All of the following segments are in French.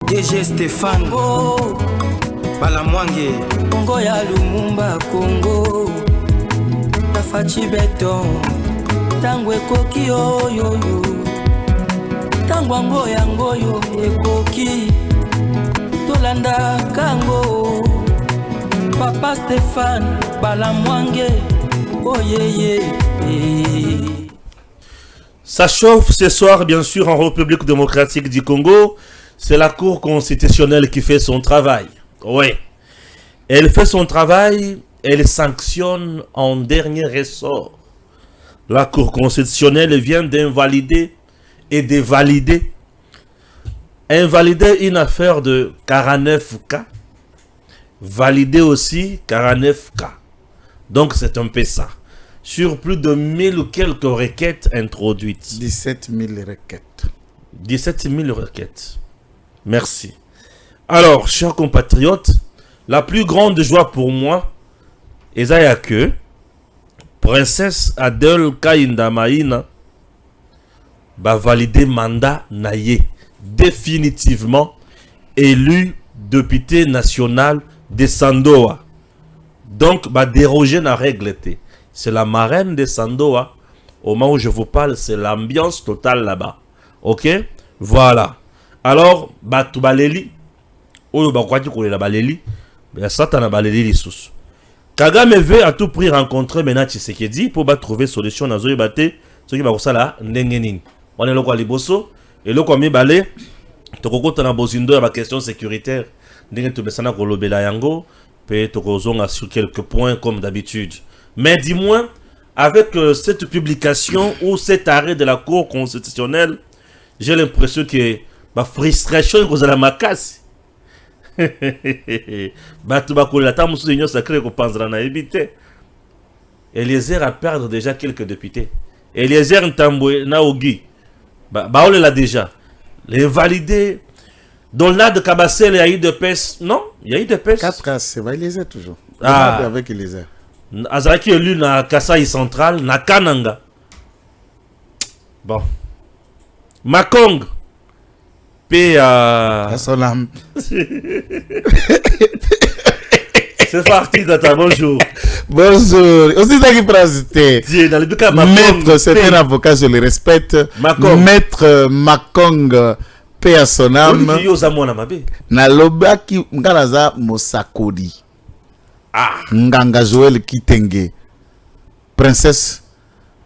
DG Stéphane Balamwange Congo ya Lumumba Congo Tafachi Beton Tango ekoki oyo Tango ango yango yo ekoki Tolanda kango Papa Stéphane Balamwange Oh yeah. Ça chauffe ce soir bien sûr en République démocratique du Congo. C'est la Cour constitutionnelle qui fait son travail. Oui. Elle fait son travail, elle sanctionne en dernier ressort. La Cour constitutionnelle vient d'invalider et de valider. Invalider une affaire de 49 cas. Valider aussi 49 cas. Donc c'est un peu ça. Sur plus de 1000 ou quelques requêtes introduites. 17 000 requêtes. 17 000 requêtes. Merci. Alors, chers compatriotes, la plus grande joie pour moi, est que Princesse Adèle Kainda Maïna va valider mandat naïe, définitivement élu député national de Sandoa. Donc, va déroger la règle. C'est la marraine de Sandoa. Au moment où je vous parle, c'est l'ambiance totale là-bas. Ok? Voilà. Alors, Batu Baleli, ou Bakwati Kolela Baleli, Satana Baleli Lissous. Kagame veut à tout prix rencontrer maintenant Tshisekedi pour trouver solution dans Zoé Bate, ce qui va vous ça Nengenin. On est là quoi Liboso, et là quoi mi balé, Tokoko Tana Bozindo à la question sécuritaire, Nengen Tubesana Kolobela Yango, peut Tokozonga sur quelques points comme d'habitude. Mais dis-moi, avec cette publication ou cet arrêt de la Cour constitutionnelle, j'ai l'impression que ma frustration est à la macasse. Eliezer a perdre déjà quelques députés. Eliezer Ntambwe Naogi, on l'a déjà. Les validés. Dans l'art de Kabassel, il y a eu de pèse. Non, il y a eu de pèse. 4 cas, c'est Eliezer toujours. Ah. Avec Eliezer. Azaki élu na Kasai central, na Kananga. Bon. Makong. P à son âme. C'est parti, Data, bonjour. Bonjour. Aussi, ça qui présentait. Maître, c'est un avocat, je le respecte. Makong. Maître Makong, P à son âme. Na lobaki, ngalaza Mosakodi. Ah. Nganga Joël Kitenge, princesse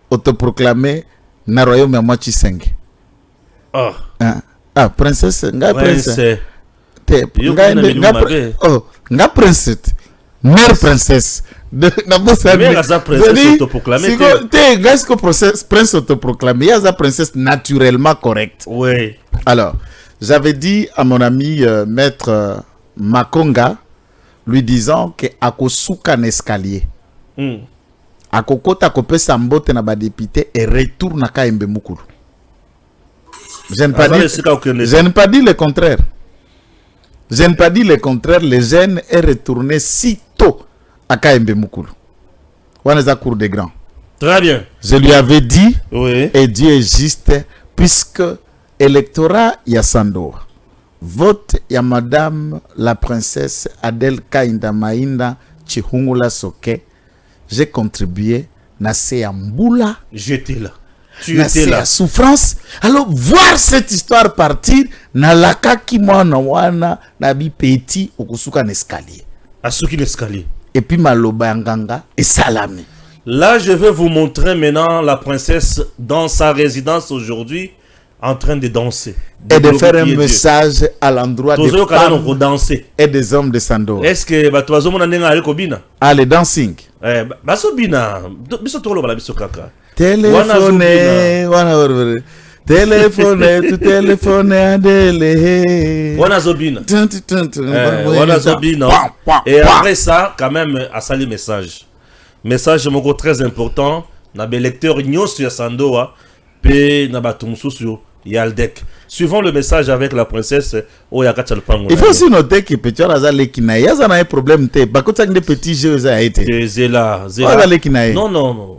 autoproclamée na royaume ya Mwachisenge. Oh. Ah, princesse, nga princesse. Nga princesse. Mère princesse. Na bossa mère za princesse autoproclamée. Gasco prince autoproclamé, ya za princesse naturellement correcte. Oui. Alors, j'avais dit à mon ami maître Makonga, lui disant que akosuka un escalier. Akokota kopé sambote na ba député et retourne à Kaembe Mukulu. Je n'ai pas dit le contraire. Je n'ai pas dit le contraire. Le jeune est retourné si tôt à Kaembe Mukulu. On est à cour des grands. Très bien. Je lui avais dit, oui. Et Dieu est juste, puisque électorat Yassando. Vote ya madame la princesse Adèle Kainda Maïna Chihungula Soke. J'ai contribué na Mboula. J'étais là. Tu étais là. Souffrance. Alors voir cette histoire partir na laka ki mwana wana na bi petit okusuka n'escalier. Asuki l'escalier. Et puis maloba nganga et salami. Là, je vais vous montrer maintenant la princesse dans sa résidence aujourd'hui. En train de danser. Et de faire un message à l'endroit des femmes danser. Et des hommes de Sando. Est-ce que tu vas aller Ah, le dancing. Basobina. Téléphoner. Téléphoner. Tu téléphoner à Délé. Wanazobina. Wanazobina. Et après ça, quand même, à saluer message. Message très important. Na be lecteur nyos ya Sandoa. Pe na batumsusu. Yaldek. Suivant le message avec la princesse, il faut aussi noter que petit Razalekina, il y a un problème. Bakota des petits jeux a été. Zéla. Non.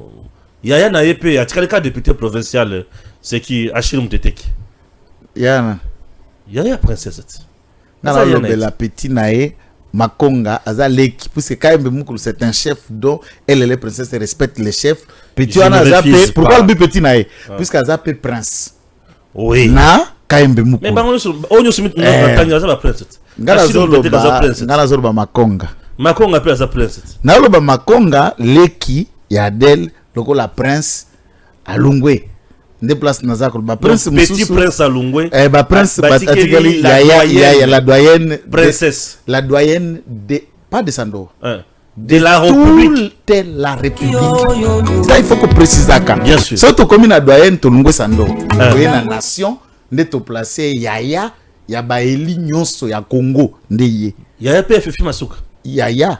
Il y a un EP, il y a un cas député provincial, c'est qui Achille Mteteki. Il y a une princesse. ngana lobela petit nae Makonga azaleki puisque Kayembe Mukulu c'est un chef dont elle et les princesses respectent les chefs. Petit wana azapé pourquoi le petit nae puisque azapé prince. Oui. Na Kayembe Mukulu. Mais bango onyo sumit na tanga za prince. Ngala zoloba Makonga. Makonga pe za prince. Na loba Makonga leki ya Adèle lokola prince alungwe. Nde place nazako ba prince mususu petit prince alungwe ba prince batikali ya la doyenne princesse la doyenne de pas de Sando de la République de la République. Ça il faut que préciser ça. Bien sûr. Surtout comme la doyenne to lungwe Sando voyez la nation nde to placer yaya ya ba eli nyonso ya Congo nde ye yaya pe fefi masuka yaya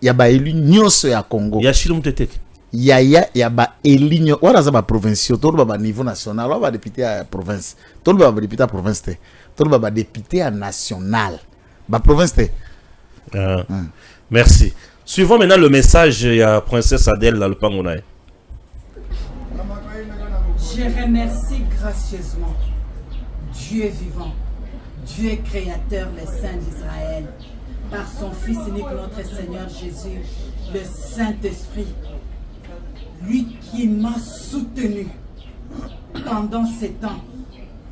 ya ba eli nyonso ya Congo ya shilu mteteke yaya ya ba elinyo wala za ba provinciaux to ba niveau national wala ba député à province to ba député à province te to ba député à national ba province te. Merci. Suivons maintenant le message ya princesse Adèle là le pangonaï. Je remercie gracieusement Dieu vivant, Dieu créateur, le Saint d'Israël, par son Fils unique notre Seigneur Jésus, le Saint-Esprit, lui qui m'a soutenu pendant ces temps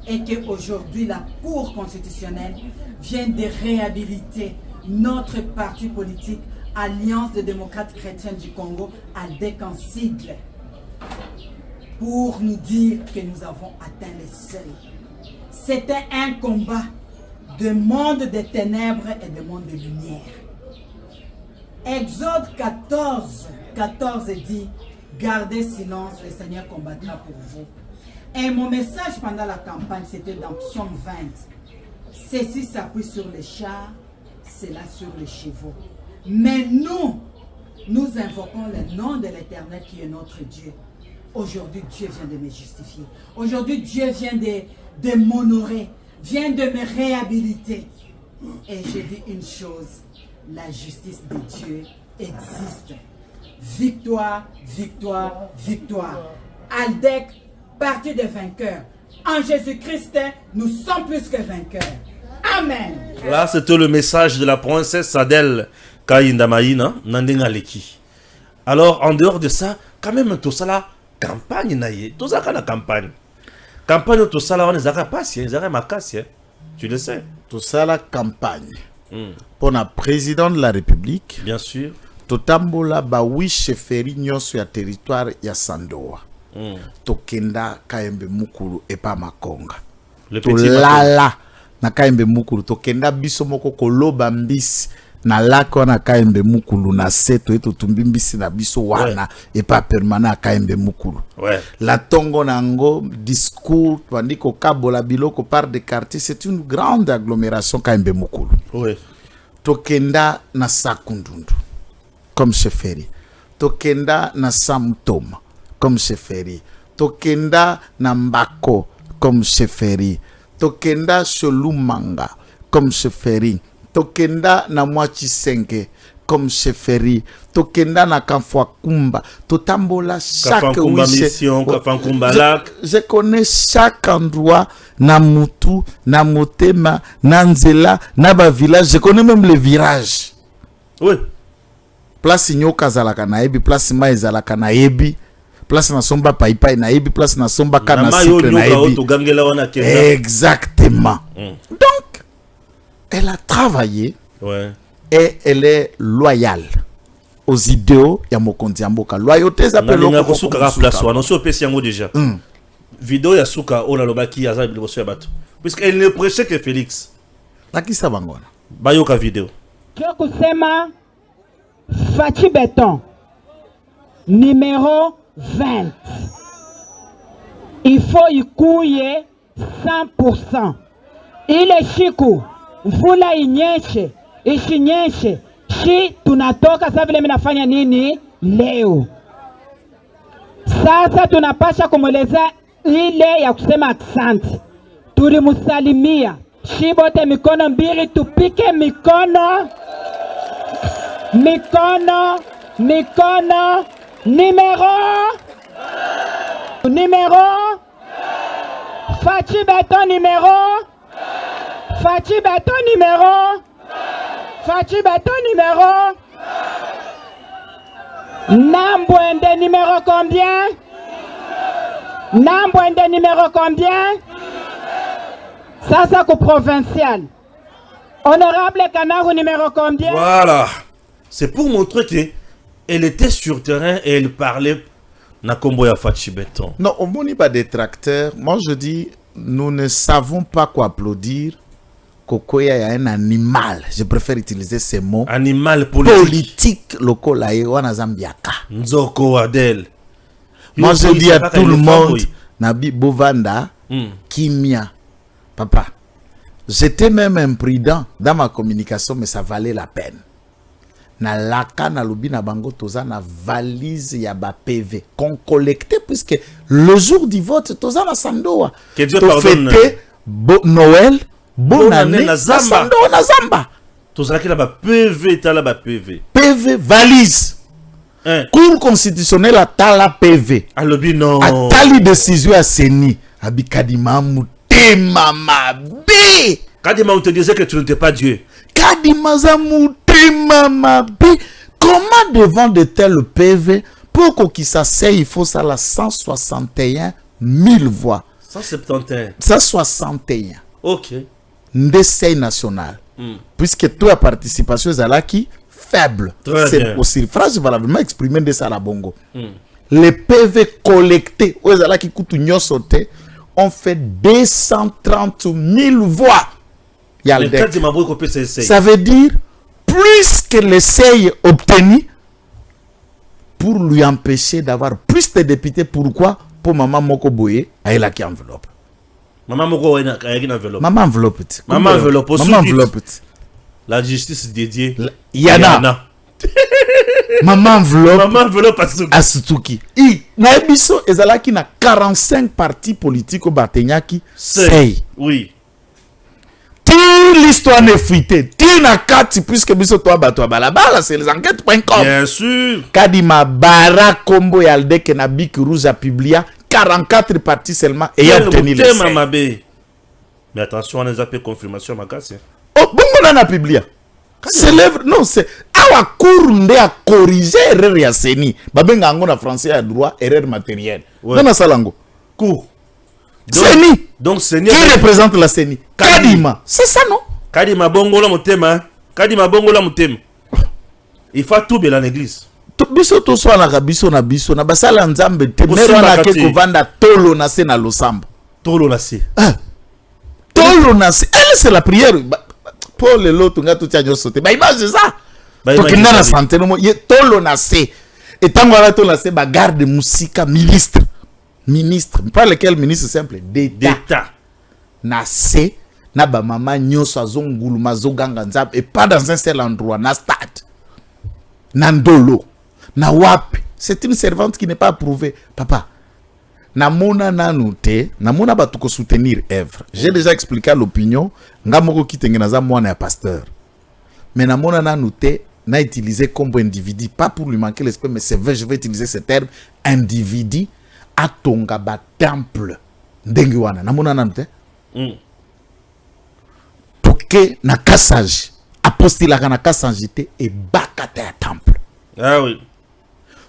et qu'aujourd'hui la Cour constitutionnelle vient de réhabiliter notre parti politique Alliance des démocrates chrétiens du Congo, ALDEC en sigle, pour nous dire que nous avons atteint les seuils. C'était un combat de monde de ténèbres et de monde de lumière. Exode 14 dit: gardez silence, le Seigneur combattra pour vous. Et mon message pendant la campagne, c'était dans Psaume 20. Ceci s'appuie sur les chars, cela sur les chevaux. Mais nous invoquons le nom de l'Éternel qui est notre Dieu. Aujourd'hui, Dieu vient de me justifier. Aujourd'hui, Dieu vient de m'honorer, vient de me réhabiliter. Et j'ai dit une chose, la justice de Dieu existe. Victoire, victoire, victoire. ALDEC, parti des vainqueurs. En Jésus-Christ, nous sommes plus que vainqueurs. Amen. Là, c'était le message de la princesse Adèle Kaïndamaïna, Nandinga Leki. Alors, en dehors de ça, quand même, tout ça là, campagne, tout ça, la campagne. Campagne, tout ça là, on est à passer, on est à ma casse, tu le sais. Tout ça la campagne. Pour la président de la République. Bien sûr. Totambola ba wi cheferi nyonso ya territoire ya Sandoa. Tokenda Kayembe Mukulu et pas Makonga. Le petit lala na Kayembe Mukulu tokenda biso moko koloba mbisi na lako na Kayembe Mukulu na seto eto tumbimbisi na biso wana et pas permanent Kayembe Mukulu. Ouais. La tongo nango discours tandis ko kabola biloko par des quartiers, c'est une grande agglomération Kayembe Mukulu. Ouais. Tokenda na Sakundundu comme chefferie. Tokenda na Samtoma comme chefferie. Tokenda na Mbako comme chefferie. Tokenda Cholumanga comme chefferie. Tokenda na Mwachisenke comme chefferie. Tokenda na Kamfwakumba. Totambola chaque mission, je connais chaque endroit na Mutu, na Motema, na Nzela, na ba village. Je connais même les virages. Oui. Place Nyoka zalaka na ebi, place Mai zalaka na ebi, place na Somba Paipai na ebi, place na Somba Kana Sikre na ebi. Exactement. Donc, elle a travaillé et elle est loyale aux idéaux ya Mokonzi ya Mboka. Loyauté ça peut l'oko suka place wana so pesi yango déjà. Vidéo ya suka ona lobaki ya za liboso ya bato. Puisqu'elle ne prêchait que Félix. Lakisa bangona. Bayoka vidéo. Kyo kusema Fachi Béton, numéro 20. Il faut y couiller 100%. Ile shiku, mvula inyeshe, ishinyeshe, shi tunatoka sasa vile minafanya nini leo. Sasa tunapasha kumweleza ile ya kusema asante. Tulimusalimia, shibote mikono mbili, tupike mikono. Mikono, mikono, numéro, Fachi Béton numéro, Fachi Beto numéro. Fachi Beto numéro. Nambwende numéro combien? Nambwende numéro combien? Ça, c'est au provincial. Honorable Kanaru numéro combien? Voilà. C'est pour montrer qu'elle était sur terrain et elle parlait Nakombo ya Fachi Beton. Non, on n'est pas des tracteurs. Moi, je dis, nous ne savons pas quoi applaudir. Kokoya est un animal. Je préfère utiliser ces mots. Animal politique. Politique local wana Zambiaka. Nzoko Adel. Moi, je dis à tout le monde, Nabi Bovanda, Kimia. Papa, j'étais même imprudent dans ma communication, mais ça valait la peine. Na laka na lubi na bango toza na valise ya ba PV qu'on collectait puisque le jour du vote toza na sandoa. Que Dieu pardonne. Noël, bonne année na sandoa na Zamba. Toza ki la ba PV ta la ba PV. PV valise. Cour constitutionnelle a tala PV. Alobi non. A tali décision à Seni. Abikadima mutema mabe. Kadima on te disait que tu n'étais pas Dieu. Kadima za mutema mabe. Comment devant de tels PV pour qu'on s'asseye, il faut ça la 161 000 voix. 171. 161. Ok. Ndessay national. Puisque toute la participation est là qui faible. C'est aussi phrase valablement exprimée de ça la bongo. Les PV collectés aux là qui coûtent une sauté ont fait 230 000 voix. Ça veut dire plus que l'essai obtenu pour lui empêcher d'avoir plus de députés. Pourquoi? Pour Maman Moko Boye, elle a qui enveloppe. Maman Moko a une enveloppe. Maman enveloppe. Maman enveloppe. Maman enveloppe. La justice dédiée. Yana. Maman enveloppe. Maman enveloppe à Sutuki. Et Naebiso ezalaki na 45 partis politiques au Batenyaki. Sei. Oui. Toute l'histoire n'est fuitée. Tu n'as qu'à puisque biso toi bato balabala c'est les enquêtes.com. Bien sûr. Kadima Bara Kombo Yalde Kenabik Rouge a publié 44 partis seulement et a obtenu les sei. Mais attention, on a zappé confirmation ma casse. Oh, bon on a publié. C'est l'œuvre, non, c'est awa cour a corrigé erreur ya Seni. Babenga ngo na français à droit erreur matérielle. Ouais. Dans salango. Cour. Seni. Donc Seni qui représente la Seni? Kadima. C'est ça non? Kadima bongo la motema. Kadima bongo la motema. Il faut tout bien l'église. Biso to so na biso na biso na basala nzambe te mero na ke kovanda tolo na se na losambo. Tolo na se. Tolo na se. Elle c'est la prière. Pour le lot nga tout tyanyo sauté. Ba image ça. To kinda na santé no ye tolo na se. Et tango ala tolo na se ba garde musika ministre. Ministre, pas lequel ministre simple d'État. Na se na ba mama nyoso azongulu mazoganga nzambe et pas dans un seul endroit na stade. Nandolo. Na wapi. C'est une servante qui n'est pas approuvée. Papa. Namona nanute, namona batuko soutenir œuvre. J'ai déjà expliqué l'opinion, ngamoko kitengenaza mwana ya pasteur. Mais namona nanute, na utilisé comme individu, pas pour lui manquer l'esprit, mais c'est vrai, je vais utiliser ce terme, individu, atonga ba temple. Ndengi wana, namona nanute. Toke na kasaji, apostila na kasajite et bakata ya temple. Ah oui.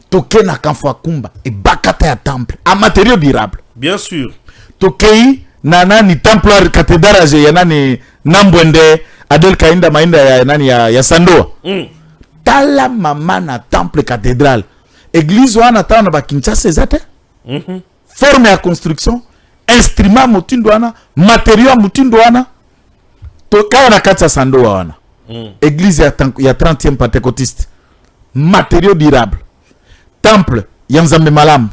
Toke na Kamfwakumba et bakata ya temple en matériaux durables. Bien sûr. Tokei na nani temple cathédrale ya nani Nambwende Adel Kainda Mainda ya nani ya Sandoa. Tala mama na temple cathédrale. Église wana tana ba Kinshasa ezate. Forme ya construction, instrument mutindo wana, matériaux mutindo wana. Toka na kati ya Sandoa wana. Église ya 30e pentecôtiste. Matériaux durables. Temple Yanzambe Malam,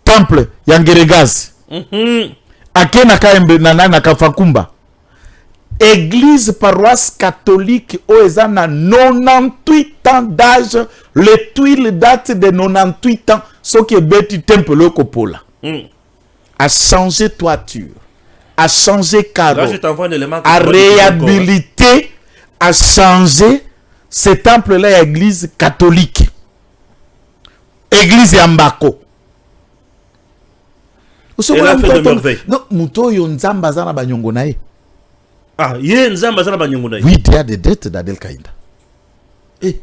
temple Yangeregazi, Akena Kaembe na Kamfwakumba, église paroisse catholique Oeza na 98 ans d'âge, le tuile date de 98 ans, ce qui est bêti temple Kopola. A changé toiture, a changé carreau, a réhabilité, a changé ce temple-là, église catholique. Église ya Mbako. Elle a fait de merveille. Non, muto yo nzamba zana banyongo na ye. Ah, yé nzamba zala banyongo. Oui, il y a des dettes d'Adel Kaïnda. Et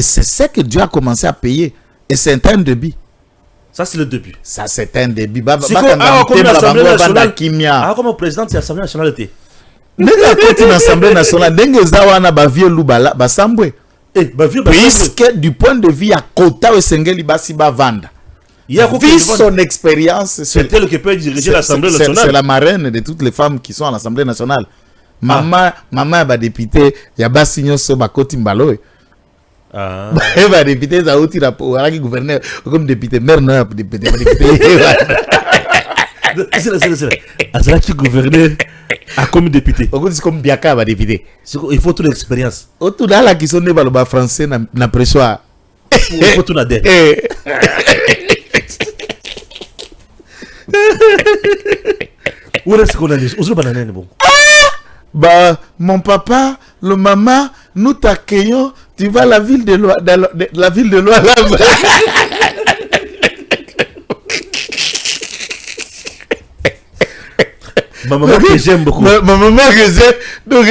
c'est ça que Dieu a commencé à payer. Et c'est un débit. Ça, c'est le début. Ça, c'est un débit. Comme l'Assemblée nationale. Ah, comme président de l'Assemblée nationale était. Nega koti na Assemblée nationale, ndenge zawana ba vieux lubala ba sambwe. Puisque du point de vue à Kota Esengeli basi ba vanda. Vu son expérience, c'est elle qui peut diriger l'Assemblée nationale. C'est la marraine de toutes les femmes qui sont à l'Assemblée nationale. Maman ba député, ya basi nyoso ba koti mbalo. Ah. Ba député za oti la gouverneur comme député maire non député. Azala qui gouverneur comme député. C'est comme Biaka va député. Il faut toute l'expérience. Autour là qui sont nés par français na pressoir. Il faut tout la dette. Où est-ce qu'on a dit? Où banane bon. Bah mon papa, le maman, nous t'accueillons. Tu vas à la ville de Loi, la ville de Loi là-bas. Ma maman que j'aime beaucoup. Ma maman que j'aime. Donc,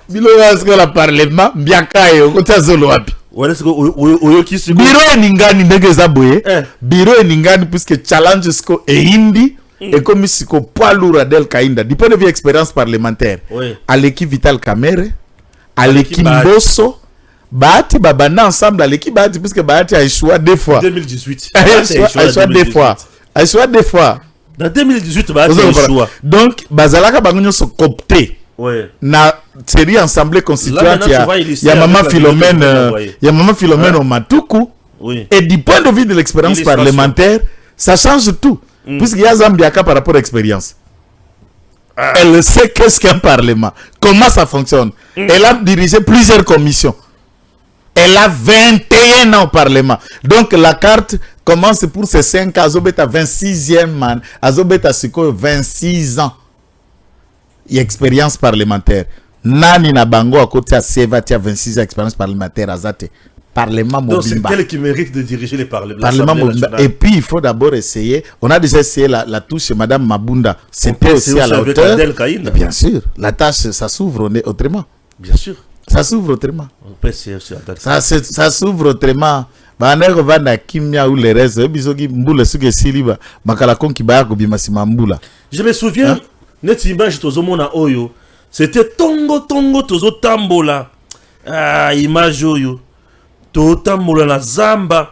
Biloga ce qu'on a parlement, Biaka et Okota Zoloapi. Ouais, est-ce que Biro Ningani ndenge zaboye. Biro Ningani puisque challenge sko et hindi et comme siko poids lourd Adel Kaïnda. Du point de vue expérience parlementaire. À l'équipe Vital Kamere, à l'équipe Bosso, Bahati Babana ensemble à l'équipe Bahati puisque Bahati a échoué 2 fois. 2018. A échoué 2 fois. A échoué 2 fois. Dans 2018, Bahati a échoué. Donc, Bazalaka Bangonyo se copté. Ouais. Na série ensemble constituante, il y a Maman Philomène, au Matuku. Oui. Et du point de vue de l'expérience parlementaire, ça change tout. Puisqu'il y a Zambiaka par rapport à l'expérience. Elle sait qu'est-ce qu'un parlement, comment ça fonctionne. Elle a dirigé plusieurs commissions. Elle a 21 ans au parlement. Donc la carte commence pour ces 5 ans. Azobeta 26e man. Azobeta Siko 26 ans. Il y a expérience parlementaire. Nani na bango à côté à Seva, tu as 26 ans d'expérience parlementaire à Zate. Parlement Mobimba. Donc c'est elle qui mérite de diriger les parlements. Parlement Mobimba. Et puis il faut d'abord essayer. On a déjà essayé la touche chez Madame Mabunda. C'était aussi à la hauteur. Bien sûr. La tâche, ça s'ouvre autrement. Bien sûr. Ça s'ouvre autrement. Ça s'ouvre autrement. Banero vanda kimia ou les restes. Bisogi mbula suge siliba. Makala konki bayako bimasima mbula. Je me souviens. Net image tozomona oyo. C'était tongo tozo tambola. Ah, image oyo. To tambola na zamba.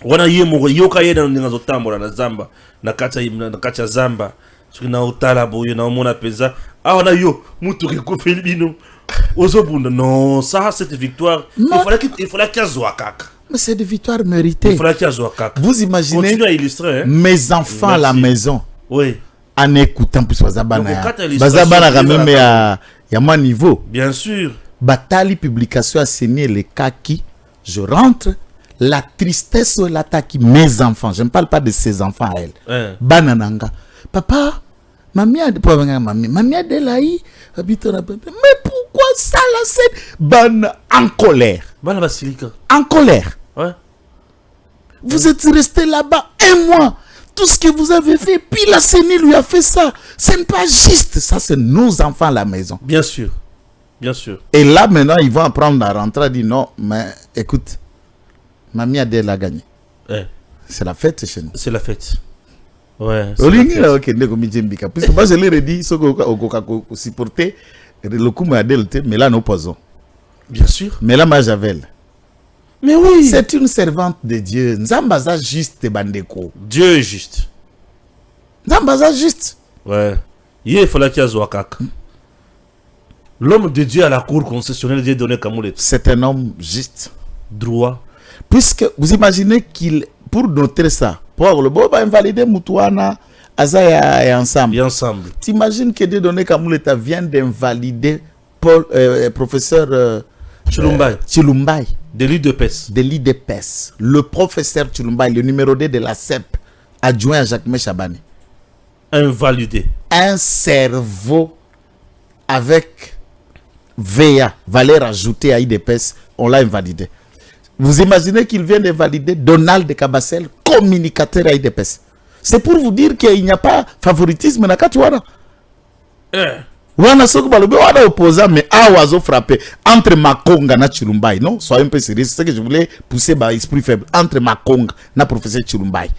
Wana yemo yoka yeda ndinga tambola na zamba. Na kacha zamba. Soki na utala boyo na omona peza. Ah wana yo mutu rekofeli bino. Ozobunda non, ça cette victoire, il fallait qu'il soit kaka. Mais c'est des victoires méritées. Il fallait qu'il soit kaka. Vous imaginez continue à illustrer, hein? Mes enfants à la maison. Oui. En écoutant plus Bazabana. Bazabana quand même il y a mon niveau. Bien sûr. Batali publication a signé les cas qui je rentre la tristesse ou l'attaque mes enfants. Je ne parle pas de ses enfants à elle. Banananga. Papa, mamie Adelaï habite mais pourquoi ça la scène? Ban en colère. Ban Basilika. En colère. Ouais. Vous êtes resté là-bas 1 mois. Tout ce que vous avez fait, puis la CENI lui a fait ça. Ce n'est pas juste. Ça, c'est nos enfants à la maison. Bien sûr. Bien sûr. Et là, maintenant, ils vont apprendre à rentrer et dire non, mais écoute, Mamie Adèle a gagné. C'est la fête chez nous. C'est la fête. Ouais. Puisque moi, je l'ai dit, ce qu'on supporter, le coup m'a Adèle, mais là, nous posons. Bien sûr. Mais là, moi, j'avais. Mais oui. C'est une servante de Dieu. Nzambaza juste bandeko. Dieu est juste. Nzambaza juste. Ouais. Il fallait qu'il y ait kaka. L'homme de Dieu à la cour concessionnelle Dieu donné Kamoulet. C'est un homme juste. Droit. Puisque vous imaginez qu'il, pour noter ça, pour le bon, va invalider Moutouana, Azaya et ensemble. Et ensemble. T'imagines que Dieu donné Kamoulet vient d'invalider professeur Chilumbai. De l'IDPS. De l'IDPS. Le professeur Chilumbai, le numéro 2 de la CEP, adjoint à Jacques Chabani. Invalidé. Un cerveau avec VA, valeur ajoutée à IDPS, on l'a invalidé. Vous imaginez qu'il vient d'invalider Donald Kabassel, communicateur à IDPS. C'est pour vous dire qu'il n'y a pas favoritisme dans Katuara. wana soko balobi wana opposant mais awazo frappé entre Makonga na Chilumbai. Non, soyez un peu sérieux, c'est ce que je voulais pousser par esprit faible entre Makonga na professeur Chilumbai.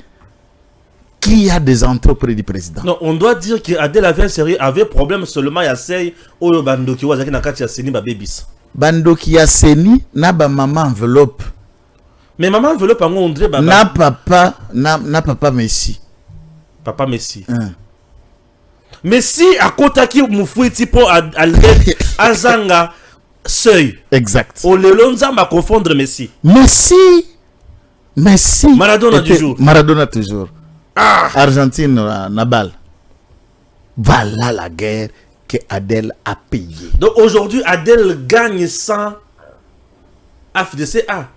Qui a des entrées auprès du président? Non, on doit dire que Adel avait problème seulement à Sey Oyo Bandoki Wazaki Nakati ya Seni Babebis. Bandoki ya Seni na ba maman enveloppe. Mais maman enveloppe en André Baba. Na papa Messi. Papa Messi. Messi a kotaki Mufouiti pour Albert Azanga Seuil. Exact. O Lelonza m'a confondre Messi. Messi. Maradona toujours. Maradona toujours. Argentine Nabal. Voilà la guerre que Adel a payée. Donc aujourd'hui Adel gagne sans FDCA.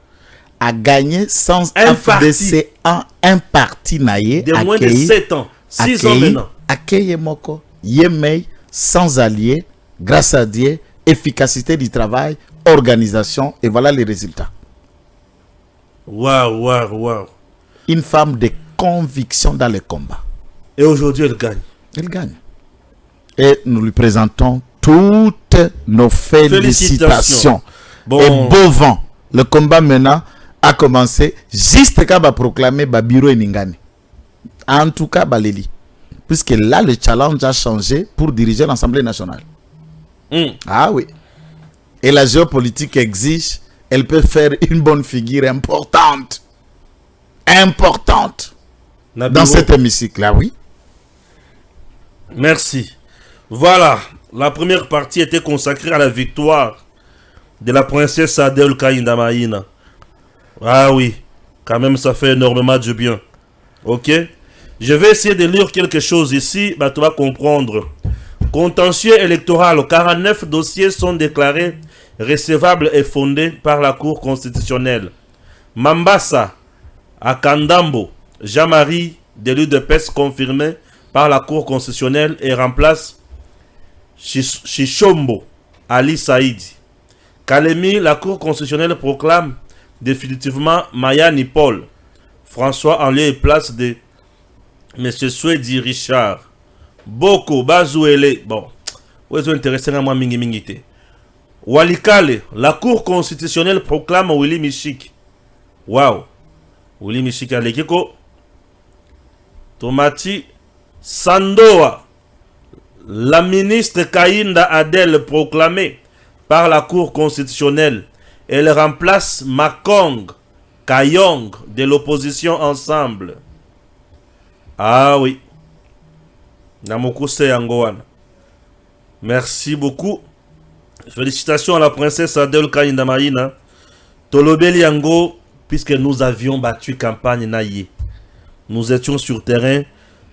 A gagné sans FDCA un parti naïe de moins de 7 ans. 6 ans maintenant. Accueille Moko, Yemei, sans alliés, grâce à Dieu, efficacité du travail, organisation, et voilà les résultats. Waouh. Une femme de conviction dans le combat. Et aujourd'hui, elle gagne. Elle gagne. Et nous lui présentons toutes nos félicitations. Bon. Et beau vent. Le combat maintenant a commencé juste quand va proclamer Babiro et Ningani. En tout cas, Baléli. Puisque là, le challenge a changé pour diriger l'Assemblée nationale. Ah oui. Et la géopolitique exige, elle peut faire une bonne figure importante. Dans cet hémicycle-là, oui. Merci. Voilà. La première partie était consacrée à la victoire de la princesse Adel Kaïndamaïna. Ah oui. Quand même, ça fait énormément de bien. Ok? Je vais essayer de lire quelque chose ici, bah, tu vas comprendre. Contentieux électoral, 49 dossiers sont déclarés recevables et fondés par la Cour constitutionnelle. Mambasa, à Kandambo, Jean-Marie, de l'UDPS confirmé par la Cour constitutionnelle et remplace Chichombo, Ali Saïdi. Kalemi, la Cour constitutionnelle proclame définitivement Mayani Paul, François en lieu et place de Monsieur Swedi Richard. Boko, Bazouele. Bon. Où est-ce intéressant à moi, Mingi. Walikale, la Cour constitutionnelle proclame Willy Michik. Waouh. Willy Michik à l'équipe. Tomati Sandoa, la ministre Kaïnda Adel proclamée par la Cour constitutionnelle. Elle remplace Makong Kayong de l'opposition ensemble. Ah oui. Namokuse Yangoan. Merci beaucoup. Félicitations à la princesse Adel Kaïndamaïna. Tolobeli Yango, puisque nous avions battu campagne Naye. Nous étions sur terrain.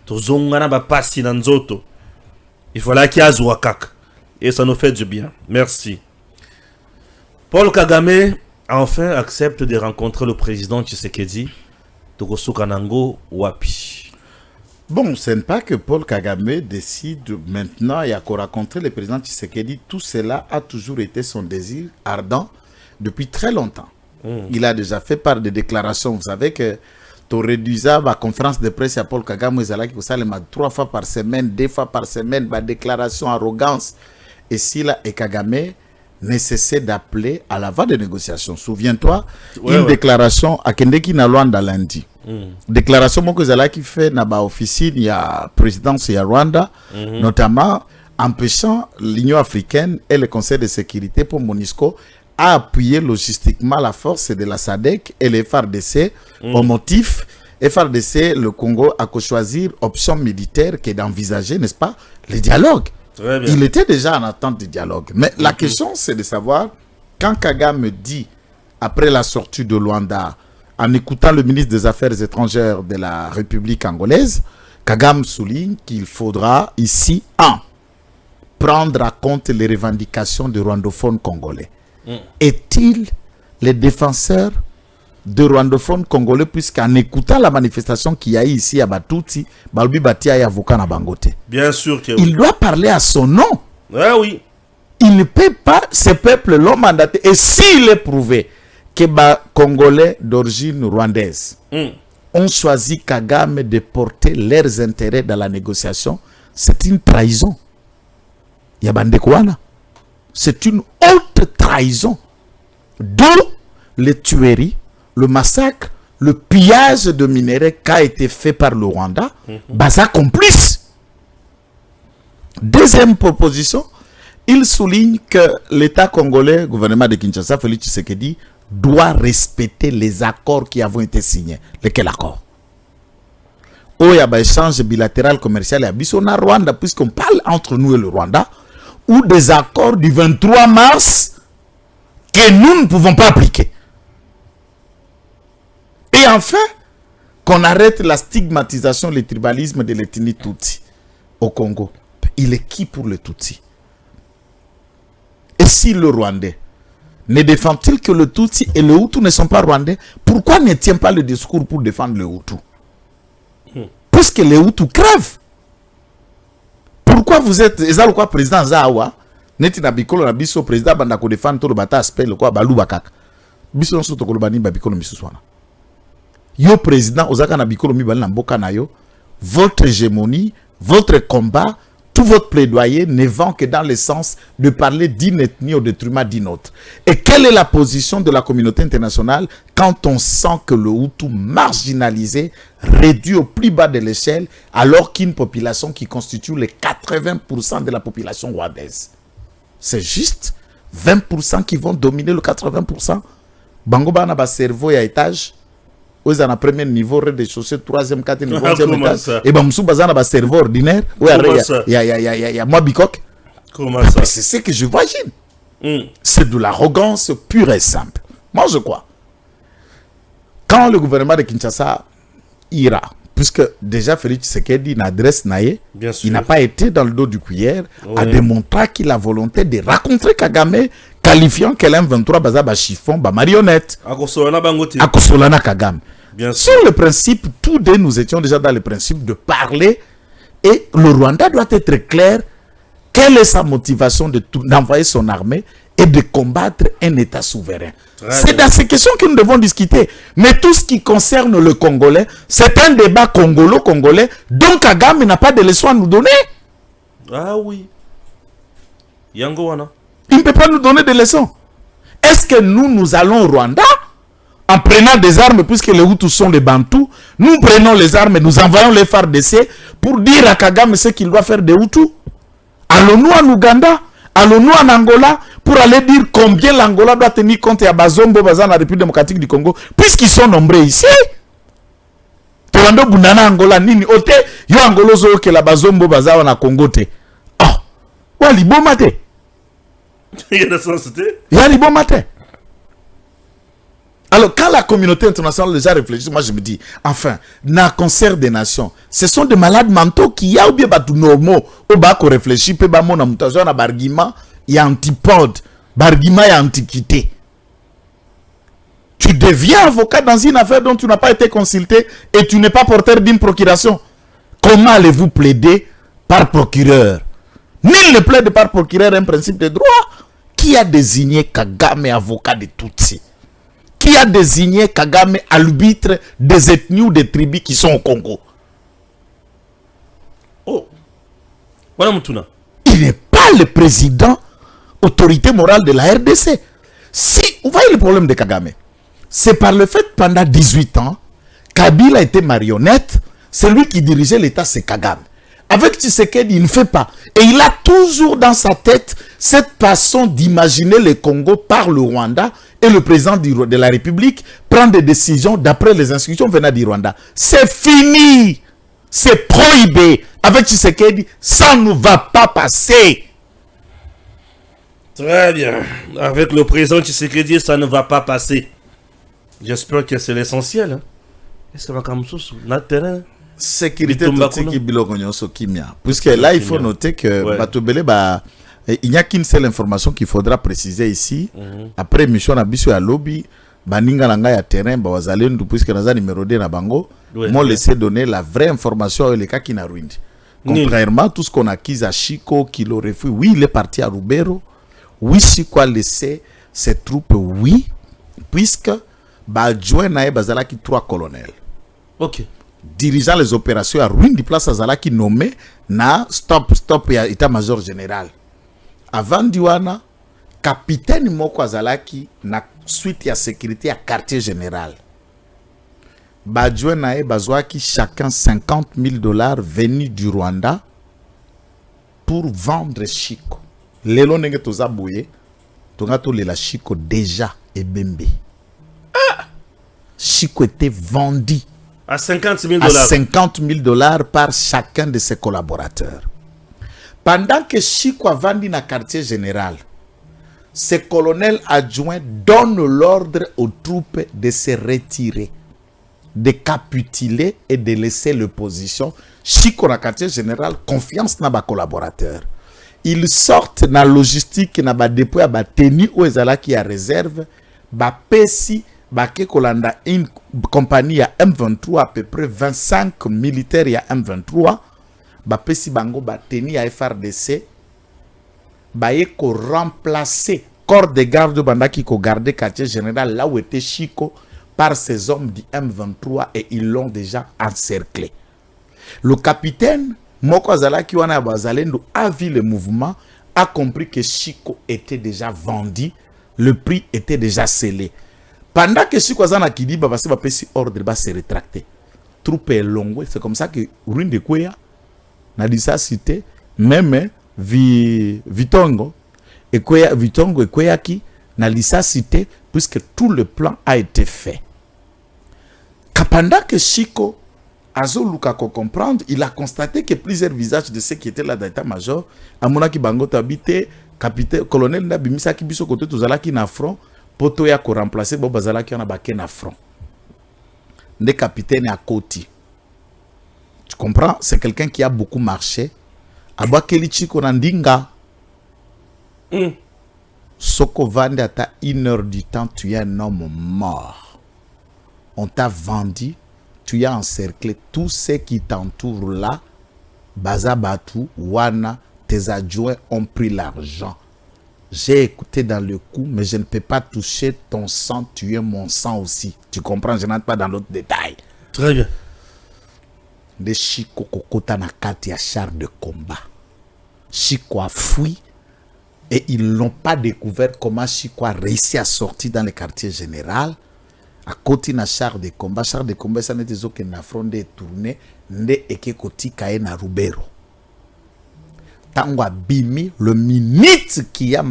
Tozongana Bapasi Nanzoto. Il fallait qu'il y ait Wakak. Et ça nous fait du bien. Merci. Paul Kagame enfin accepte de rencontrer le président Tshisekedi. Togosuka Nango Wapi. Bon, ce n'est pas que Paul Kagame décide maintenant et à rencontrer le président Tshisekedi. Tout cela a toujours été son désir ardent depuis très longtemps. Il a déjà fait part de déclarations. Vous savez que tu réduisais ma conférence de presse à Paul Kagame, qui vous 3 fois par semaine, 2 fois par semaine, ma déclaration, arrogance. Et si là, et Kagame ne cessait d'appeler à la voie de négociation. Souviens-toi, déclaration à Kendeki Nalwanda lundi. Déclaration qui fait na officine, il y a présidence, il y a Rwanda, notamment empêchant l'Union africaine et le Conseil de sécurité pour MONUSCO à appuyer logistiquement la force de la SADC et les FARDC au motif FARDC, le Congo a choisir option militaire qui est d'envisager, n'est-ce pas, le dialogue. Il était déjà en attente du dialogue. Mais la question, c'est de savoir, quand Kagame dit, après la sortie de Luanda, en écoutant le ministre des Affaires étrangères de la République angolaise, Kagame souligne qu'il faudra ici, prendre en compte les revendications des rwandophones congolais. Est-il le défenseur de rwandophones congolais, puisqu'en écoutant la manifestation qu'il y a ici à Batouti, Balbi Batia et avocat na Bangote. Bien sûr que oui. Il doit parler à son nom. Oui. Il ne peut pas, ce peuple l'ont mandaté. Et s'il est prouvé que les Congolais d'origine rwandaise ont choisi Kagame de porter leurs intérêts dans la négociation, c'est une trahison. ya bandeko wana. C'est une haute trahison. D'où les tueries, le massacre, le pillage de minerais qui a été fait par le Rwanda, Baza complice. Deuxième proposition, il souligne que l'État congolais, le gouvernement de Kinshasa, Félix Tshisekedi, doit respecter les accords qui ont été signés. Lesquels accords? Oh, il y a un échange bilatéral commercial à Bissona, Rwanda, puisqu'on parle entre nous et le Rwanda, ou des accords du 23 mars que nous ne pouvons pas appliquer. Et enfin, qu'on arrête la stigmatisation, le tribalisme de l'ethnie Tutsi au Congo. Il est qui pour le Tutsi? Et si le Rwandais ne défend-il que le Tutsi et le Hutu ne sont pas Rwandais, pourquoi ne tient pas le discours pour défendre le Hutu? Puisque les Hutus crèvent. Pourquoi vous êtes quoi président Zawa neti na bikolo na biso président banda ko défendre to bata aspect le quoi balu bakaka biso nso to kolobani ba bikolo misuswana yo président ozaka na bikolo mibali na mboka na yo, votre hégémonie, votre combat, tout votre plaidoyer ne vend que dans le sens de parler d'une ethnie au détriment d'une autre. Et quelle est la position de la communauté internationale quand on sent que le Hutu marginalisé, réduit au plus bas de l'échelle, alors qu'une population qui constitue les 80% de la population rwandaise? C'est juste 20% qui vont dominer le 80%. Bango bana ba cerveau ya étage. Vous avez un premier niveau, rez-de-chaussée, troisième, quatrième, cinquième étage. Et bien, vous avez un cerveau ordinaire. Il y a moi, Bikok. Comment ça? C'est ce que je imagine. C'est de l'arrogance pure et simple. Moi, je crois. Quand le gouvernement de Kinshasa ira, puisque déjà Félix Tshisekedi n'adresse Naye, il n'a pas été dans le dos du cuillère, à démontrer qu'il a volonté de rencontrer Kagame, qualifiant qu'elle M23 baza chiffon, marionnette. Akosolana Kagame. Sur le principe, tous deux nous étions déjà dans le principe de parler, et le Rwanda doit être clair quelle est sa motivation d'envoyer son armée et de combattre un État souverain. C'est dans ces questions que nous devons discuter. Mais tout ce qui concerne le Congolais, c'est un débat congolo-congolais dont Kagame n'a pas de leçon à nous donner. Ah oui. Yangowana. Il ne peut pas nous donner des leçons. Est-ce que nous allons au Rwanda en prenant des armes, puisque les Hutus sont les Bantous, nous prenons les armes et nous envoyons les FARDC pour dire à Kagame ce qu'il doit faire des Hutus? Allons-nous en Ouganda? Allons-nous en Angola pour aller dire combien l'Angola doit tenir compte à Bazombo, Bazan, la République démocratique du Congo, puisqu'ils sont nombreux ici? Tolando Bunana Angola, Nini, Ote, Yo Angolo Zo, que la Bazombo, Bazan, na Congo te. Oh, Wali Bomate. Il y a des sens, il y a des bons matins. Alors, quand la communauté internationale déjà réfléchit, moi je me dis, enfin, dans le concert des nations, ce sont des malades mentaux qui y a ou bien tout normaux, au bas qu'on réfléchit, peu bas mon amutation, à Barguima, il y a antipode, Barguima, il y a antiquité. Tu deviens avocat dans une affaire dont tu n'as pas été consulté et tu n'es pas porteur d'une procuration. Comment allez-vous plaider par procureur? Nul ne plaide par procureur un principe de droit. Qui a désigné Kagame avocat de Tutsi? Qui a désigné Kagame arbitre des ethnies ou des tribus qui sont au Congo? Oh, voilà Moutouna. Il n'est pas le président, autorité morale de la RDC. Si, vous voyez le problème de Kagame, c'est par le fait pendant 18 ans, Kabila était marionnette, celui qui dirigeait l'État c'est Kagame. Avec Tshisekedi, il ne fait pas. Et il a toujours dans sa tête cette façon d'imaginer le Congo par le Rwanda et le président de la République prend des décisions d'après les instructions venant du Rwanda. C'est fini. C'est prohibé. Avec Tshisekedi, ça ne va pas passer. Très bien. Avec le président Tshisekedi, ça ne va pas passer. J'espère que c'est l'essentiel. Hein. Est-ce que va comme ça sur notre terrain? Sécurité puisque là il faut noter que il n'y a qu'une seule information qu'il faudra préciser ici. Après mission Abisso à lobby baninga langa ya terrain bawazalendu puisque naza numéro 2 na bango m'ont laissé donner la vraie information et les cas qui n'a ruiné. Contrairement à tout ce qu'on a acquis à Chico, Kilo Refui, oui il est parti à Rubero, oui Chico a laissé ses troupes, oui, puisque adjoint na bazalaki 3 colonels. Ok. Dirigeant les opérations à ruine du place Azala qui nommé na stop ya état-major général. avant Diwana capitaine moko azalaki na suite ya sécurité à quartier général badjoué nae bazwaki chacun $50,000 venus du Rwanda pour vendre Chico. Lelo ndenge toza boye tonga to lela Chico déjà ebembe. Chico était vendu à $50,000. à $50,000 par chacun de ses collaborateurs. Pendant que Chico a vendu dans le quartier général, ce colonel adjoint donne l'ordre aux troupes de se retirer, de capituler et de laisser l'opposition. Chico dans le quartier général, confiance dans les collaborateurs. Ils sortent dans la logistique, dans le dépôt, dans la tenue où ils ont qui a réserve, Pessi, Kolanda, une compagnie à M23, à peu près 25 militaires à M23, Pessi Bango, Teni à FRDC, ko remplacer corps de garde Bandaki ko garder quartier général là où était Chico par ces hommes du M23 et ils l'ont déjà encerclé. Le capitaine Moko Azalaki wana Bazalendo a vu le mouvement, a compris que Chico était déjà vendu, le prix était déjà scellé. Pendant que Chico Azana Kidi Babasi Bapesi ordre va se rétracter. Troupe est longue, c'est comme ça que Ruine de Kouya n'a dit ça cité, même Vitongo et Kouya, Vitongo et Kouyaki n'a dit ça cité puisque tout le plan a été fait. Pendant que Chico Azo Lukako comprendre, il a constaté que plusieurs visages de ceux qui étaient là dans l'état-major, Amonaki Bango Tabité, capitaine, colonel Nabimisa Kibiso côté Tozalaki na front, poto ya ko remplacer Bob Bazalaki na baké na front. Des capitaines à côté. Tu comprends? C'est quelqu'un qui a beaucoup marché. Aba Kelichiko Nandinga. Soko Vande à 1 heure du temps, tu es un homme mort. On t'a vendu. Tu as encerclé tous ceux qui t'entourent là. Bazabatu, Wana, tes adjoints ont pris l'argent. J'ai écouté dans le coup, mais je ne peux pas toucher ton sang, tu es mon sang aussi. Tu comprends, je n'entre pas dans l'autre détail. Très bien. De Chico Kokota na kati ya char de combat. Chico a fui et ils n'ont pas découvert comment Chico a réussi à sortir dans le quartier général. À côté na char de combat, ça n'était pas qu'un affront de tourner, nde eke koti kaye na Rubero. Tango abimi, le minute qui a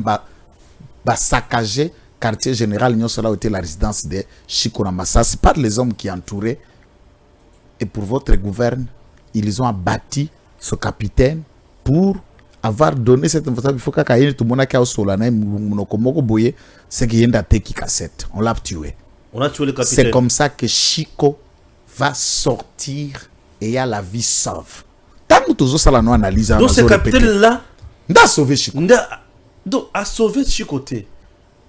saccagé quartier général, nous cela était la résidence de Chico Ramassas par les hommes qui entouraient. Et pour votre gouverne, ils ont abattu ce capitaine pour avoir donné cette information. Il faut que tout le monde qui a solana, c'est qu'il y a une qui cassette. On l'a tué. On a tué le capitaine. C'est comme ça que Chico va sortir et il y a la vie sauve. Tant que tout ça, nous analysons. Donc ce capitaine-là, il a sauvé Chico. Donc a sauvé Chico.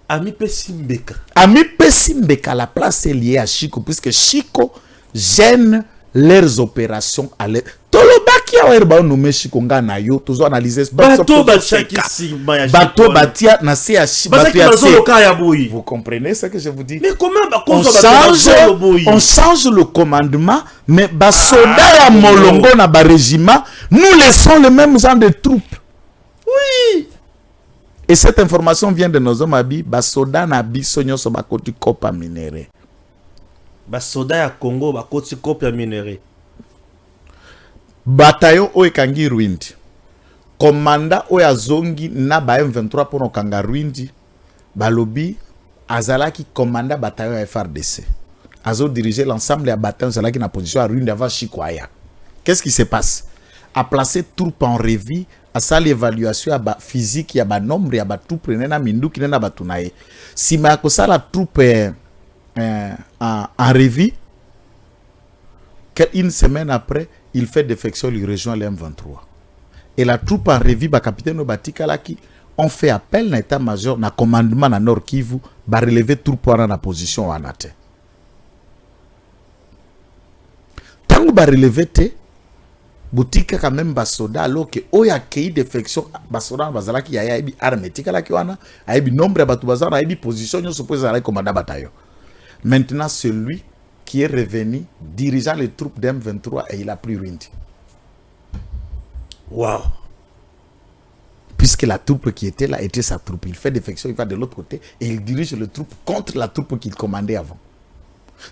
Ami Pesimbeka. Ami Pesimbeka, la place est liée à Chico, puisque Chico gêne leurs opérations à l'aide. Tolobaki a oerba nommé Chico ngana yo, toujours analyser bateau batia na CH. Vous comprenez ce que je vous dis? Mais comment on change le commandement, mais basoda ya molongo na ba régiment, nous laissons le même genre de troupes. Oui. Et cette information vient de nos hommes abi, basoda na biso nyoso bakoti kopa minéré. Basoda ya Congo bakoti kopa minéré. Bataillon Oekangi Rwindi. Commanda Oyazongi na ba M23 pour Okanga Rwindi. Balobi Azalaki commanda bataillon FRDC. Azo diriger l'ensemble des bataillons Azalaki na position à Rwindi avant Chikwaya. Qu'est-ce qui se passe? A placé troupes en revue, a ça l'évaluation à ba physique, ya ba nombre, ya ba tout prenait na mindu qui na batunaye. Si ma ko ça la troupe en revue, une semaine après, il fait défection, il rejoint les M23. Et la troupe en revue, le capitaine Obatikalaki, on fait appel à l'état-major, na commandement na Nord Kivu, ba relever troupe dans la position en atte. Tant que ba relever te, boutique quand même basoda, alors que oya kei défection, basoda bazalaki ya ibi arme tikalaki wana, aibi nombre ya batu bazana, aibi position, nyo suppose à commandant bataillon. Maintenant, celui qui est revenu dirigeant les troupes d'M23 et il a pris Rwindi. Wow. puisque la troupe qui était là était sa troupe. Il fait défection, il va de l'autre côté et il dirige le troupe contre la troupe qu'il commandait avant.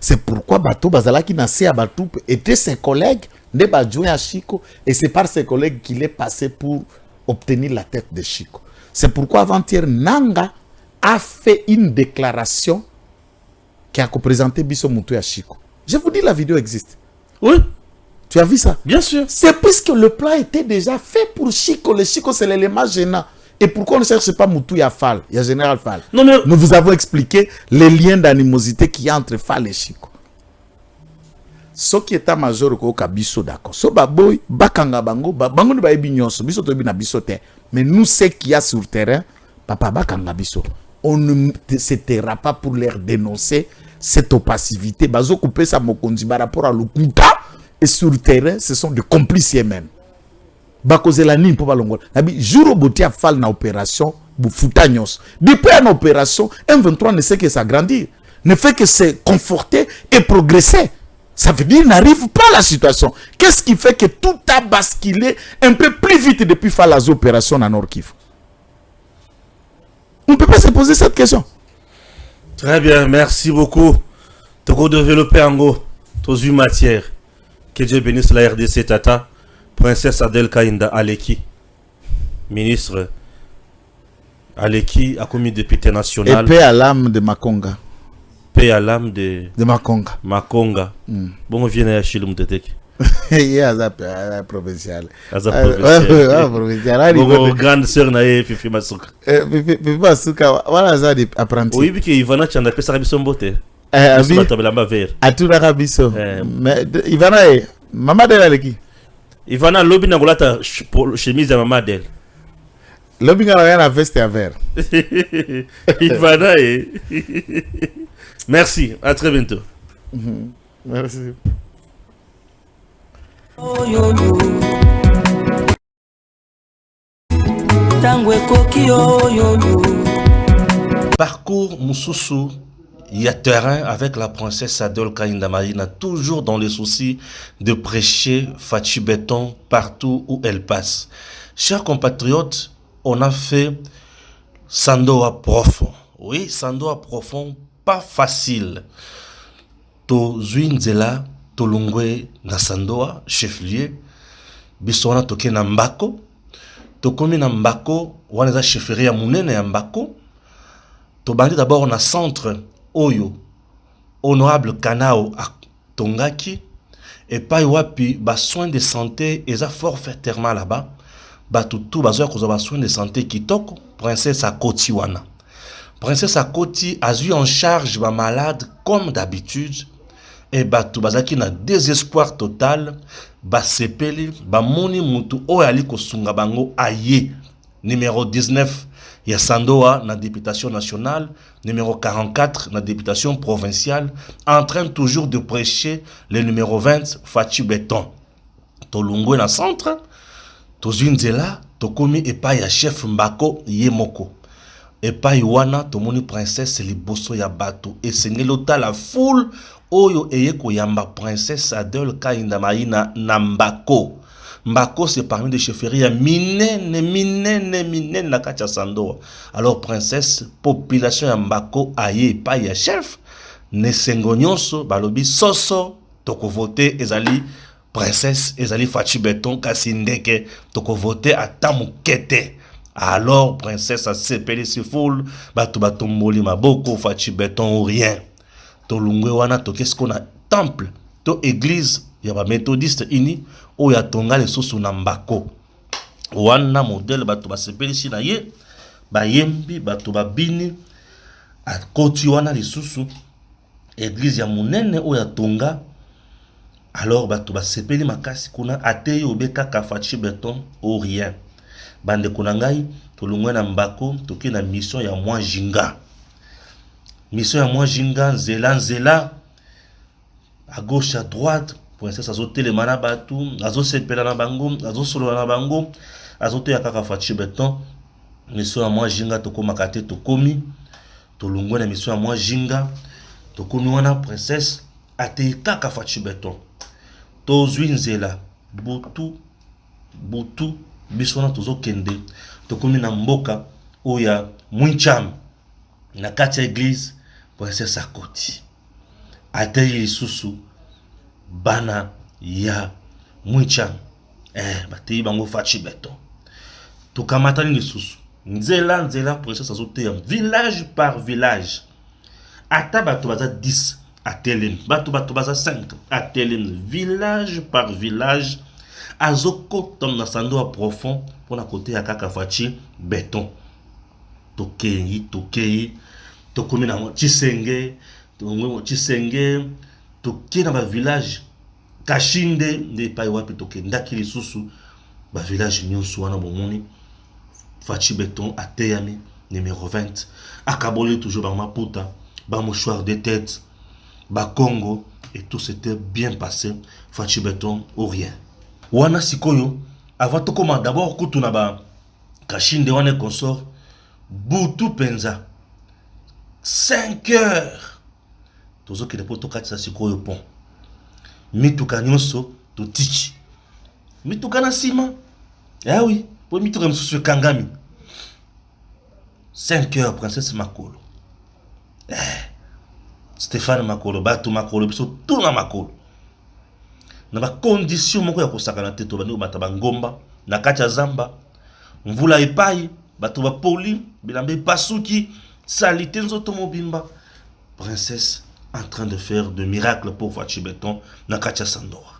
C'est pourquoi Bato Bazalaki Nassé à Batoupe était ses collègues de Badjoué à Chico et c'est par ses collègues qu'il est passé pour obtenir la tête de Chico. C'est pourquoi avant-hier Nanga a fait une déclaration qui a présenté Bisso Moutou à Chico. Je vous dis, la vidéo existe. Oui. Tu as vu ça? Bien sûr. C'est puisque le plan était déjà fait pour Chico. Le Chico, c'est l'élément gênant. Et pourquoi on ne cherche pas Moutou et Fall? Il y a Général Fall. Non, mais... Nous vous avons expliqué les liens d'animosité qu'il y a entre Fall et Chico. Ce qui est major au Kabiso, d'accord. So baboy, bakanga bango, bango ne ba ebinyonso, biso to bi na biso te. Mais nous, ce qu'il y a sur le terrain, papa bakanga biso. On ne se taira pas pour leur dénoncer cette opacité. Bazo couper sa mokonzi par rapport à l'Okuta. Et sur le terrain, ce sont des complices eux-mêmes. Bakozela ni pour balongo. Nabi jour boti a fall na opération bu futanyos. Depuis une opération, M23 ne sait que s'agrandir, ne fait que se conforter et progresser. Ça veut dire qu'il n'arrive pas à la situation. Qu'est-ce qui fait que tout a basculé un peu plus vite depuis faire les opérations à Nord-Kivu? On ne peut pas se poser cette question. Très bien, merci beaucoup. Toko développer en go, tous une matière. Que Dieu bénisse la RDC Tata, Princesse Adel Kainda Aleki, ministre Aleki a commis député national. Et paix à l'âme de Makonga. Paix à l'âme de Makonga. Makonga. Bon, on vient à Chilum Tetek. Il y a la provinciale. La provinciale. Bon, grande sœur nae Fifi Masuka. Fifi Masuka, voilà ça des apprentis. Oui, parce que Ivana Chanda peut s'arrêter son beauté. À tout la rabisso. Mais Ivana, maman d'elle est qui? Ivana, l'obi n'a pas la chemise de maman d'elle. L'obi n'a rien à veste à verre. Ivana, merci, à très bientôt. Merci. Parcours Moussoussou. Il y a terrain avec la princesse Adol Kainda Marina, toujours dans les soucis de prêcher Fachi Béton partout où elle passe. Chers compatriotes, on a fait Sandoa profond. Oui, Sandoa profond, pas facile. To Zuinzela, to Lungwe na Sandoa, chef-lieu, bisona toke na Mbako, to komi na Mbako, waneza chefferie ya munene ya Mbako, to bandi d'abord na centre Oyo, honorable Kanao à Tongaki, et pas wapi, ba soins de santé, et ça forfaitairement là-bas, ba tout, ba soins de santé qui toko, princesse Akoti wana. Princesse Akoti a eu en charge ba malade comme d'habitude, et ba tout, bazaki na désespoir total, ba sepeli, ba moni mutu, oyali kosunga bango aye, numéro 19, il y a Sandoa dans la députation nationale, numéro 44 dans la députation provinciale, en train toujours de prêcher le numéro 20, Fachi Béton. Tolungwe dans le centre, Tozunzela, Tokomi et pas ya chef Mbako Yemoko. Et pas Iwana, Tomoni princesse Liboso Yabato. Et c'est l'autre la foule, Oyo Eyeko Yamba princesse Adol Kainda Marina Nambako. Mbako, c'est parmi les chefferies minene la kacha Sandoa. Alors, princesse, population ya Mbako, aye, pa ya chef, ne sengonyonso, balobi, soso, toko vote, ezali, princesse, ezali Fachi Béton, kasindeke, toko vote, atamukete. Alors, princesse, a sepeli si foule, batomboli maboko, Fachi Béton ou rien. To lungwe wana, to qu'est-ce qu'on a? Temple, to église, yaba méthodiste ini, o ya tonga le sosu na Mbako. Wana modèle bato ba sepeli si na ye, ba yembi, bato ba bini, a koti wana le sosu, église ya munene o ya tonga, alors bato ba sepeli makasi kuna, ateye obeka ka Fachi Béton ou rien. Bande kunangai, to lungwe na Mbako, toke na mission ya mwa jinga. Mission ya mwa jinga, nzela, à gauche, à droite, princesse azote le mana batu, azosepela na bango, azosolo na bango, azote ya kaka Fachi Béton, mission ya mwa jinga toko makate tokomi, tolungwe na mission ya mwa jinga, tokomi wana princesse, ate kaka Fachi Béton, tozwi nzela, butu, biso na tozo kende tokomi na mboka oya Mwicham na kati ya église princesse akoti ateli lisusu bana ya Mwicham batei bango fachi beton tokamatani lisusu nzela princesse azoteya village par village ata bato baza 10 atelemi bato baza 5 atelemi village par village azokota na sando profond mpona koteya kaka fachi beton tokei tokomi na Chisenge tokei na bavillage Kashinde nde epai wapi tokendaki lisusu bavillage nyonso wana bomoni fachi beton ateyami numéro 20 akaboli toujours bamaputa bamouchoir de tête bakongo et tout s'était bien passé fachi beton ou rien wana sikoyo avant tokoma d'abord kutu na ba Kashinde wana consort butu penza 5 heures tozokende po tokatisa sikoyo pont mituka nyonso totiki mituka na nsima oui po mituka mosusu ekangami 5 heures princesse makolo Stéphane makolo bato makolo biso tuna makolo na bacondition moko ya kosakana te to bandi komata bangomba na kati ya zamba mvula epai bato bapoli bilamba epasuki salite nzoto mobimba princesse en train de faire de miracles pour fachi beton na kati ya Sandora